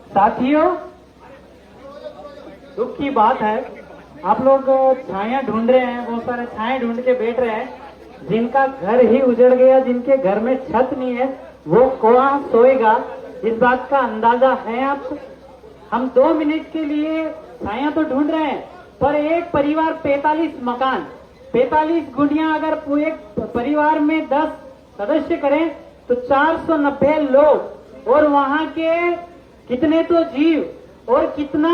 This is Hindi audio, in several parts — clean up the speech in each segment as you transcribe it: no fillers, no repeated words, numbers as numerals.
साथियों, दुख की बात है, आप लोग छाया ढूंढ रहे हैं, बहुत सारे छाया ढूंढ के बैठ रहे हैं। जिनका घर ही उजड़ गया, जिनके घर में छत नहीं है, वो कहाँ सोएगा, इस बात का अंदाजा है आपको? हम 2 मिनट के लिए छाया तो ढूंढ रहे हैं, पर एक परिवार 45 मकान, 45 गुड़िया अगर एक परिवार में 10 सदस्य करें तो 490 लोग, और वहां के कितने तो जीव और कितना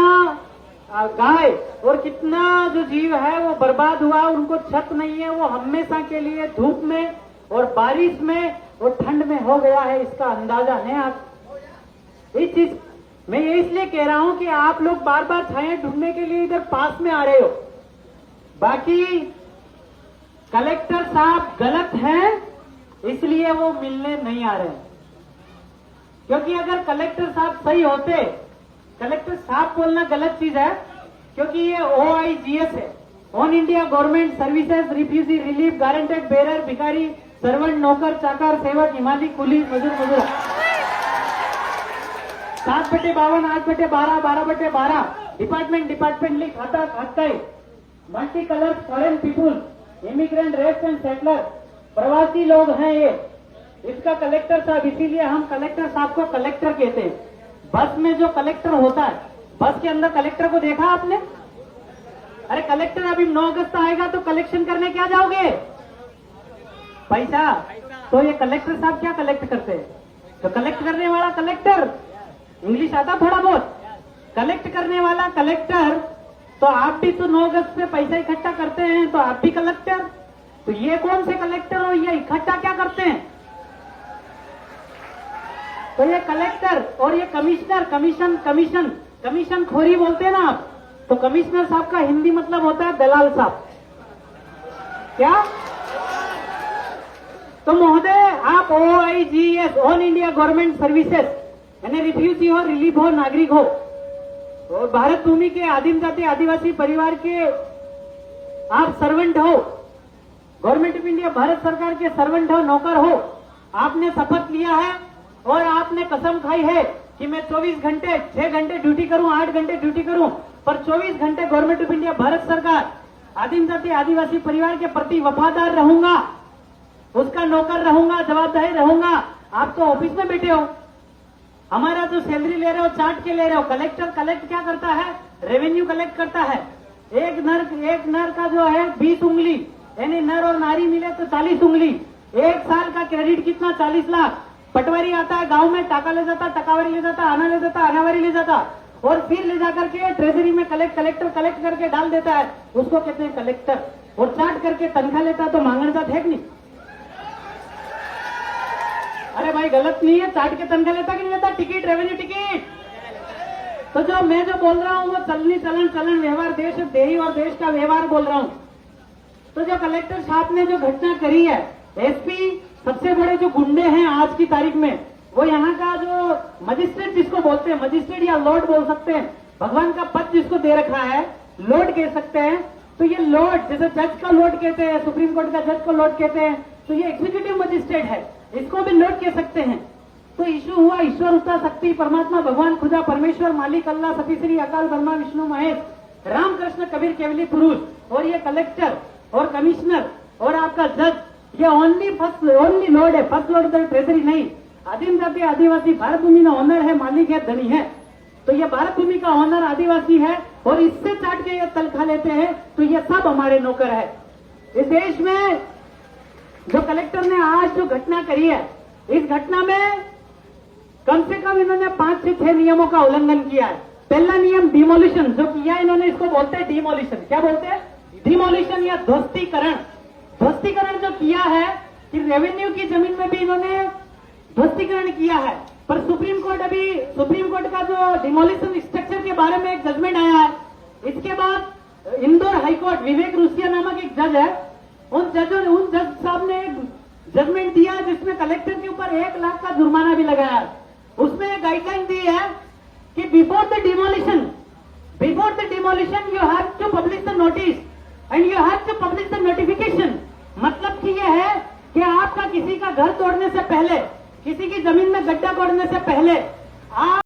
गाय और कितना जो जीव है वो बर्बाद हुआ। उनको छत नहीं है, वो हमेशा के लिए धूप में और बारिश में और ठंड में हो गया है। इसका अंदाजा है आप? इस चीज मैं ये इसलिए कह रहा हूं कि आप लोग बार बार छाया ढूंढने के लिए इधर पास में आ रहे हो। बाकी कलेक्टर साहब गलत हैं, इसलिए वो मिलने नहीं आ रहे हैं। क्योंकि अगर कलेक्टर साहब सही होते, कलेक्टर साहब बोलना गलत चीज है, क्योंकि ये OIGS है, on India government services refugee relief guaranteed bearer भिखारी सर्वेंट नौकर चाकर सेवक हिमाली कुली मजदूर मजदूर 7/52 8/12 12/12 डिपार्टमेंटली खाता खाता है। Multi colour foreign people immigrant rest and settler प्रवासी लोग हैं ये। इसका कलेक्टर साहब, इसीलिए हम कलेक्टर साहब को कलेक्टर कहते हैं। बस में जो कलेक्टर होता है, बस के अंदर कलेक्टर को देखा आपने? अरे कलेक्टर अभी 9 अगस्त आएगा तो कलेक्शन करने क्या जाओगे? पैसा। तो ये कलेक्टर साहब क्या कलेक्ट करते हैं? तो कलेक्ट करने वाला कलेक्टर, इंग्लिश आता थोड़ा बहुत, कलेक्ट करने वाला कलेक्टर। तो आप भी तो 9 अगस्त पे पैसा इकट्ठा करते हैं, तो आप भी कलेक्टर। तो ये कौन से कलेक्टर और ये इकट्ठा क्या करते हैं? तो ये कलेक्टर और ये कमिश्नर, कमीशन खोरी बोलते हैं ना आप। तो कमिश्नर साहब का हिंदी मतलब होता है दलाल साहब। क्या? तो महोदय, आप OIGS all India government services यानी रिफ्यूजी हो, रिलीफ हो, नागरिक हो, और भारत भूमि के आदिम जाति आदिवासी परिवार के आप सर्वेंट हो, गवर्नमेंट ऑफ इंडिया भारत सरकार के सर्वेंट हो, नौकर हो। आपने शपथ लिया है और आपने कसम खाई है कि मैं 24 घंटे 6 घंटे ड्यूटी करूं, 8 घंटे ड्यूटी करूं, पर 24 घंटे गवर्नमेंट ऑफ इंडिया भारत सरकार आदिम जाति आदिवासी परिवार के प्रति वफादार रहूंगा, उसका नौकर रहूंगा, जवाबदारी रहूंगा। आप तो ऑफिस में बैठे हो, हमारा जो सैलरी ले रहे हो चाट के ले रहे हो। कलेक्टर कलेक्ट क्या करता है? रेवेन्यू कलेक्ट करता है। एक नर का जो है 20 उंगली, यानी नर और नारी मिले तो 40 उंगली। 1 साल का क्रेडिट कितना? 40 लाख। पटवारी आता है गांव में, टाका ले जाता, टकावारी ले जाता, आना ले जाता, आनावारी ले जाता, और फिर ले जाकर के ट्रेजरी में कलेक्टर कलेक्ट करके डाल देता है। उसको कहते हैं कलेक्टर। और चाट करके तनख्वाह लेता तो मांगण जात है कि नहीं? अरे भाई गलत नहीं है, चाट के तनख्वाह लेता कि नहीं लेता? Ticket, revenue ticket. तो जो मैं जो बोल रहा हूं वो चलनी चलन व्यवहार, देश देही और देश का व्यवहार बोल रहा हूं। तो जो कलेक्टर साहब ने जो घटना करी है, SP सबसे बड़े जो गुंडे हैं आज की तारीख में, वो यहाँ का जो मजिस्ट्रेट जिसको बोलते हैं, मजिस्ट्रेट या लॉर्ड बोल सकते हैं, भगवान का पद जिसको दे रखा है, लॉर्ड कह सकते हैं। तो ये लॉर्ड, जैसे जज का लॉर्ड कहते हैं, सुप्रीम कोर्ट का जज को लॉर्ड कहते हैं, तो ये एग्जीक्यूटिव मजिस्ट्रेट है, इसको भी लॉर्ड कह सकते हैं। तो इशू हुआ ईश्वर उता शक्ति परमात्मा भगवान खुदा परमेश्वर मालिक अल्लाह सती श्री अकाल ब्रह्मा विष्णु महेश राम कृष्ण कबीर केवली पुरुष, और ये कलेक्टर और कमिश्नर और आपका जज, ये ओनली लॉर्ड है, फर्स्ट लॉर्ड ट्रेजरी नहीं। आदिम जाति आदिवासी भारत भूमि का ऑनर है, मालिक है, धनी है। तो ये भारत भूमि का ऑनर आदिवासी है और इससे चाट के ये तनख्वाह लेते हैं, तो ये सब हमारे नौकर है। इस देश में जो कलेक्टर ने आज जो घटना करी है, इस घटना में कम से कम इन्होंने 5 से 6 नियमों का उल्लंघन किया है। पहला नियम डिमोलिशन जो किया इन्होंने, इसको बोलते हैं डिमोलिशन। क्या बोलते हैं? डिमोलिशन या ध्वस्तीकरण। ध्वस्तीकरण जो किया है कि रेवेन्यू की जमीन में भी इन्होंने ध्वस्तीकरण किया है। पर सुप्रीम कोर्ट का जो डिमोलिशन स्ट्रक्चर के बारे में एक जजमेंट आया है। इसके बाद इंदौर हाईकोर्ट, विवेक रूसिया नामक एक जज है, उन जज साहब ने एक जजमेंट दिया जिसमें कलेक्टर के ऊपर 1 लाख का जुर्माना भी लगाया। उसमें एक गाइडलाइन दी है कि before the demolition you have to publish the notice and you have to publish the notification. मतलब कि यह है कि आपका किसी का घर तोड़ने से पहले, किसी की जमीन में गड्ढा खोदने से पहले आप